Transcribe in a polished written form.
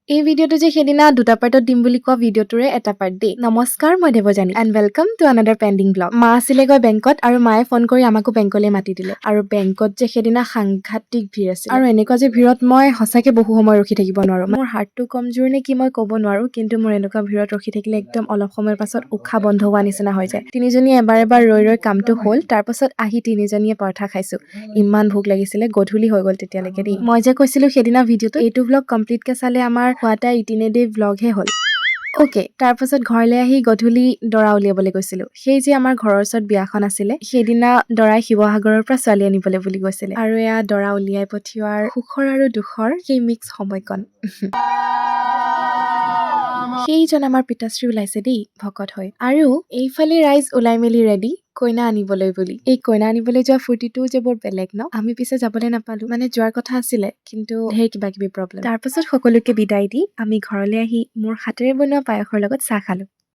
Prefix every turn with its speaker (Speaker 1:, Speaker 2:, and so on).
Speaker 1: এই ভিডিঅ'টো যে সেইদিনা দুটা পাৰ্টত দিম বুলি কোৱা ভিডিঅ'টোৰে এটা পাৰ্ট দেই। নমস্কাৰ, মই Devjani and welcome to another pending blog. মা আছিলেগৈ বেংকত আৰু মায়ে ফোন কৰি আমাকো বেংকলৈ মাতি দিলে। আৰু বেংকত যে সেইদিনা সাংঘাতিক ভিৰ আছিল আৰু এনেকুৱা যে ভিৰত মই সঁচাকে বহু সময় ৰখি থাকিব নোৱাৰো। মোৰ হাৰ্টটো কমজোৰ নে কি মই ক'ব নোৱাৰো, কিন্তু মোৰ এনেকুৱা ভিৰত ৰখি থাকিলে একদম অলপ সময়ৰ পাছত উশাহ বন্ধ হোৱা নিচিনা হৈ যায়। তিনিজনীয়ে এবাৰ এবাৰ ৰৈ কামটো হ'ল। তাৰ পাছত আহি তিনিজনীয়ে পৰঠা খাইছো। ইমান ভোক লাগিছিলে, গধূলি হৈ গ'ল তেতিয়ালৈকে দেই। মই যে কৈছিলো সেইদিনা ভিডিঅ'টো এইটো ব্লগ কমপ্লিটকে চালে আমাৰ হোৱাটা 18 ডে ব্লগহে হ'ল। অ'কে, তাৰপাছত ঘৰলৈ আহি গধূলি দৰা উলিয়াবলৈ গৈছিলো। সেই যে আমাৰ ঘৰৰ ওচৰত বিয়াখন আছিলে, সেইদিনা দৰাই শিৱসাগৰৰ পৰা ছোৱালী আনিবলৈ বুলি গৈছিলে। আৰু এয়া দৰা উলিয়াই পঠিওৱাৰ সুখৰ আৰু দুখৰ সেই মিক্স সময়কণ। সেইজন আমাৰ পিতাশ্ৰী ওলাইছে দেই ভকত হৈ। আৰু এইফালে ৰাইজ ওলাই মেলি ৰেডি কইনা আনিবলৈ বুলি। এই কইনা আনিবলৈ যোৱা ফূৰ্তিটো যে বৰ বেলেগ ন। আমি পিছে যাবলৈ নাপালো, মানে যোৱাৰ কথা আছিলে, কিন্তু ঢেৰ কিবা কিবি প্ৰব্লেম। তাৰ পাছত সকলোকে বিদায় দি আমি ঘৰলৈ আহি মোৰ হাতেৰে বনোৱা পায়সৰ লগত চাহ খালো।